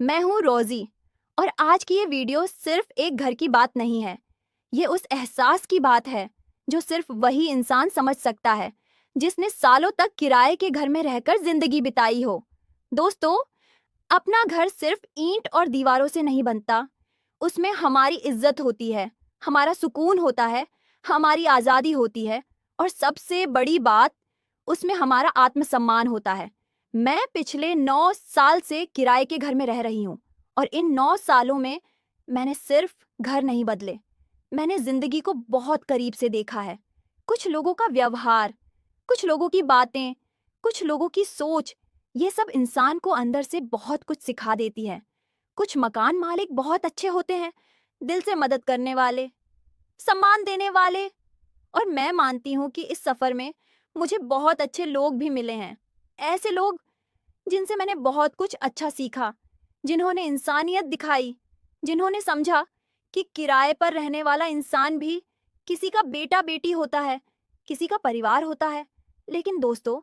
मैं हूँ रोजी और आज की ये वीडियो सिर्फ एक घर की बात नहीं है। ये उस एहसास की बात है जो सिर्फ वही इंसान समझ सकता है जिसने सालों तक किराए के घर में रहकर जिंदगी बिताई हो। दोस्तों, अपना घर सिर्फ ईंट और दीवारों से नहीं बनता। उसमें हमारी इज्जत होती है, हमारा सुकून होता है, हमारी आज़ादी होती है और सबसे बड़ी बात, उसमें हमारा आत्मसम्मान होता है। मैं पिछले 9 साल से किराए के घर में रह रही हूँ और इन 9 सालों में मैंने सिर्फ घर नहीं बदले, मैंने जिंदगी को बहुत करीब से देखा है। कुछ लोगों का व्यवहार, कुछ लोगों की बातें, कुछ लोगों की सोच, ये सब इंसान को अंदर से बहुत कुछ सिखा देती है। कुछ मकान मालिक बहुत अच्छे होते हैं, दिल से मदद करने वाले, सम्मान देने वाले, और मैं मानती हूँ कि इस सफर में मुझे बहुत अच्छे लोग भी मिले हैं। ऐसे लोग जिनसे मैंने बहुत कुछ अच्छा सीखा, जिन्होंने इंसानियत दिखाई, जिन्होंने समझा कि किराए पर रहने वाला इंसान भी किसी का बेटा बेटी होता है, किसी का परिवार होता है। लेकिन दोस्तों,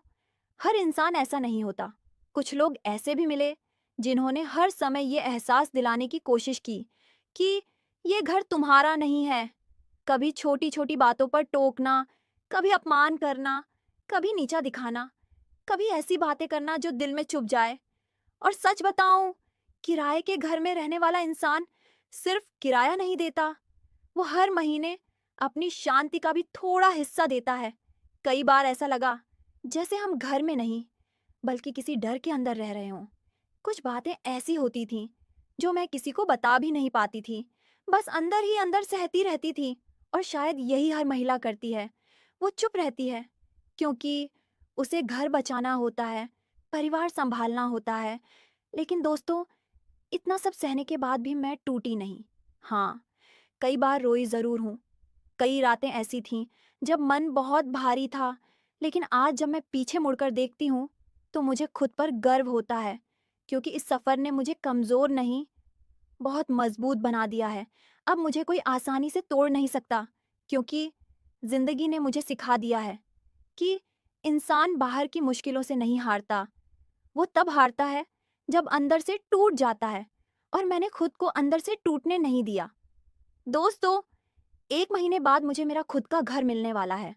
हर इंसान ऐसा नहीं होता। कुछ लोग ऐसे भी मिले जिन्होंने हर समय ये एहसास दिलाने की कोशिश की कि ये घर तुम्हारा नहीं है। कभी छोटी छोटी बातों पर टोकना, कभी अपमान करना, कभी नीचा दिखाना, कभी ऐसी बातें करना जो दिल में चुभ जाए। और सच बताऊं, किराए के घर में रहने वाला इंसान सिर्फ किराया नहीं देता, वो हर महीने अपनी शांति का भी थोड़ा हिस्सा देता है। कई बार ऐसा लगा जैसे हम घर में नहीं बल्कि किसी डर के अंदर रह रहे हों। कुछ बातें ऐसी होती थीं जो मैं किसी को बता भी नहीं पाती थी, बस अंदर ही अंदर सहती रहती थी। और शायद यही हर महिला करती है, वो चुप रहती है क्योंकि उसे घर बचाना होता है, परिवार संभालना होता है। लेकिन दोस्तों, इतना सब सहने के बाद भी मैं टूटी नहीं। हाँ, कई बार रोई ज़रूर हूँ। कई रातें ऐसी थीं जब मन बहुत भारी था, लेकिन आज जब मैं पीछे मुड़कर देखती हूँ तो मुझे खुद पर गर्व होता है, क्योंकि इस सफ़र ने मुझे कमज़ोर नहीं, बहुत मज़बूत बना दिया है। अब मुझे कोई आसानी से तोड़ नहीं सकता, क्योंकि ज़िंदगी ने मुझे सिखा दिया है कि इंसान बाहर की मुश्किलों से नहीं हारता, वो तब हारता है जब अंदर से टूट जाता है। और मैंने खुद को अंदर से टूटने नहीं दिया। दोस्तों, 1 महीने बाद मुझे मेरा खुद का घर मिलने वाला है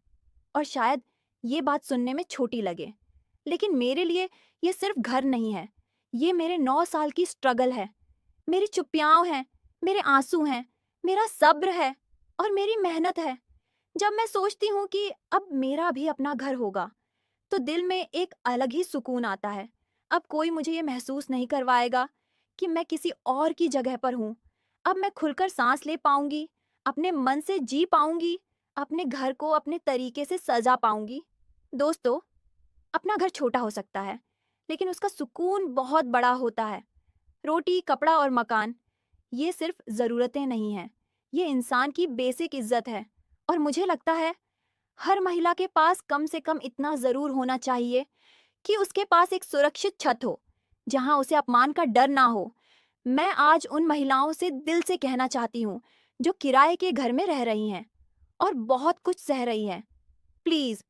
और शायद ये बात सुनने में छोटी लगे, लेकिन मेरे लिए ये सिर्फ घर नहीं है, ये मेरे 9 साल की स्ट्रगल है, मेरी चुप्पियाँ हैं, मेरे आंसू हैं, मेरा सब्र है और मेरी मेहनत है। जब मैं सोचती हूँ कि अब मेरा भी अपना घर होगा, तो दिल में एक अलग ही सुकून आता है। अब कोई मुझे ये महसूस नहीं करवाएगा कि मैं किसी और की जगह पर हूँ। अब मैं खुलकर सांस ले पाऊंगी, अपने मन से जी पाऊंगी, अपने घर को अपने तरीके से सजा पाऊंगी। दोस्तों, अपना घर छोटा हो सकता है, लेकिन उसका सुकून बहुत बड़ा होता है। रोटी, कपड़ा और मकान, ये सिर्फ ज़रूरतें नहीं हैं, ये इंसान की बेसिक इज्जत है। और मुझे लगता है हर महिला के पास कम से कम इतना ज़रूर होना चाहिए कि उसके पास एक सुरक्षित छत हो, जहां उसे अपमान का डर ना हो। मैं आज उन महिलाओं से दिल से कहना चाहती हूँ जो किराए के घर में रह रही हैं और बहुत कुछ सह रही हैं, प्लीज़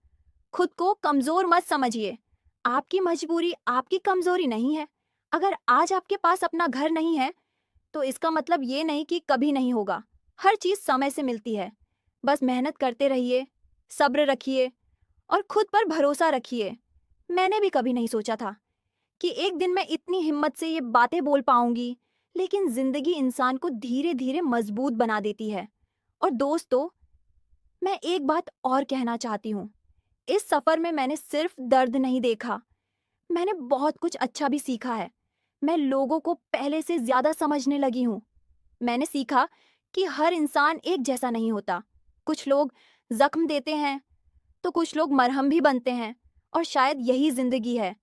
खुद को कमज़ोर मत समझिए। आपकी मजबूरी आपकी कमज़ोरी नहीं है। अगर आज आपके पास अपना घर नहीं है, तो इसका मतलब ये नहीं कि कभी नहीं होगा। हर चीज़ समय से मिलती है। बस मेहनत करते रहिए, सब्र रखिए और खुद पर भरोसा रखिए। मैंने भी कभी नहीं सोचा था कि एक दिन मैं इतनी हिम्मत से ये बातें बोल पाऊंगी, लेकिन जिंदगी इंसान को धीरे धीरे मजबूत बना देती है। और दोस्तों, मैं एक बात और कहना चाहती हूँ। इस सफर में मैंने सिर्फ दर्द नहीं देखा, मैंने बहुत कुछ अच्छा भी सीखा है। मैं लोगों को पहले से ज्यादा समझने लगी हूँ। मैंने सीखा कि हर इंसान एक जैसा नहीं होता। कुछ लोग जख्म देते हैं, तो कुछ लोग मरहम भी बनते हैं। और शायद यही जिंदगी है,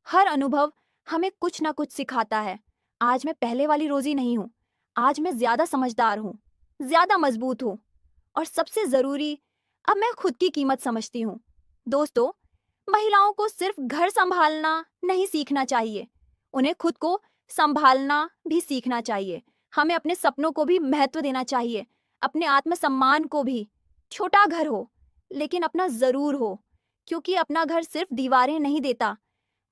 हर अनुभव हमें कुछ ना कुछ सिखाता है। आज मैं पहले वाली रोजी नहीं हूँ, आज मैं ज्यादा समझदार हूँ, ज्यादा मजबूत हूँ और सबसे जरूरी, अब मैं खुद की कीमत समझती हूँ। दोस्तों, महिलाओं को सिर्फ घर संभालना नहीं सीखना चाहिए, उन्हें खुद को संभालना भी सीखना चाहिए। हमें अपने सपनों को भी महत्व देना चाहिए, अपने आत्मसम्मान को भी। छोटा घर हो, लेकिन अपना जरूर हो, क्योंकि अपना घर सिर्फ दीवारें नहीं देता,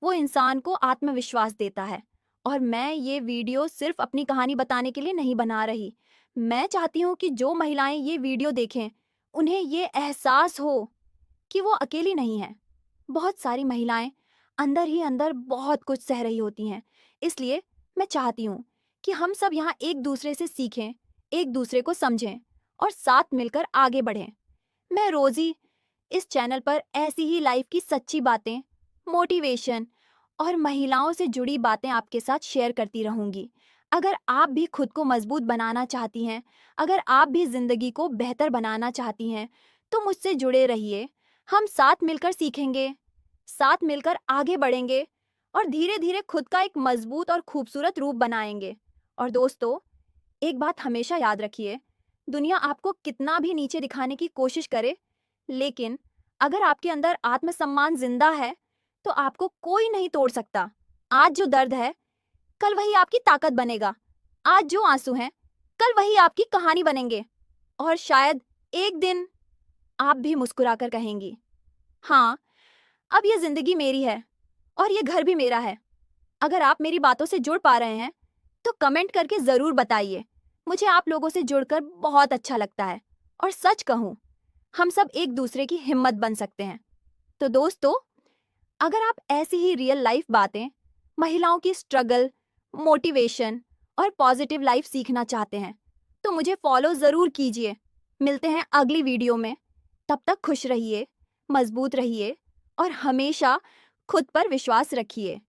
वो इंसान को आत्मविश्वास देता है। और मैं ये वीडियो सिर्फ अपनी कहानी बताने के लिए नहीं बना रही। मैं चाहती हूँ कि जो महिलाएं ये वीडियो देखें, उन्हें ये एहसास हो कि वो अकेली नहीं हैं। बहुत सारी महिलाएं अंदर ही अंदर बहुत कुछ सह रही होती हैं। इसलिए मैं चाहती हूँ कि हम सब यहाँ एक दूसरे से सीखें, एक दूसरे को समझें और साथ मिलकर आगे बढ़ें। मैं रोज़ी इस चैनल पर ऐसी ही लाइफ की सच्ची बातें, मोटिवेशन और महिलाओं से जुड़ी बातें आपके साथ शेयर करती रहूंगी। अगर आप भी खुद को मजबूत बनाना चाहती हैं, अगर आप भी जिंदगी को बेहतर बनाना चाहती हैं, तो मुझसे जुड़े रहिए। हम साथ मिलकर सीखेंगे, साथ मिलकर आगे बढ़ेंगे और धीरे धीरे खुद का एक मजबूत और खूबसूरत रूप बनाएंगे। और दोस्तों, एक बात हमेशा याद रखिए, दुनिया आपको कितना भी नीचे दिखाने की कोशिश करे, लेकिन अगर आपके अंदर आत्मसम्मान जिंदा है, तो आपको कोई नहीं तोड़ सकता। आज जो दर्द है, कल वही आपकी ताकत बनेगा। आज जो आंसू हैं, कल वही आपकी कहानी बनेंगे। और शायद एक दिन आप भी मुस्कुराकर कहेंगी, हाँ, अब ये जिंदगी मेरी है और ये घर भी मेरा है। अगर आप मेरी बातों से जुड़ पा रहे हैं, तो कमेंट करके ज़रूर बताइए। मुझे आप लोगों से जुड़कर बहुत अच्छा लगता है। और सच कहूँ, हम सब एक दूसरे की हिम्मत बन सकते हैं। तो दोस्तों, अगर आप ऐसी ही रियल लाइफ बातें, महिलाओं की स्ट्रगल, मोटिवेशन और पॉजिटिव लाइफ सीखना चाहते हैं, तो मुझे फॉलो ज़रूर कीजिए। मिलते हैं अगली वीडियो में। तब तक खुश रहिए, मजबूत रहिए और हमेशा खुद पर विश्वास रखिए।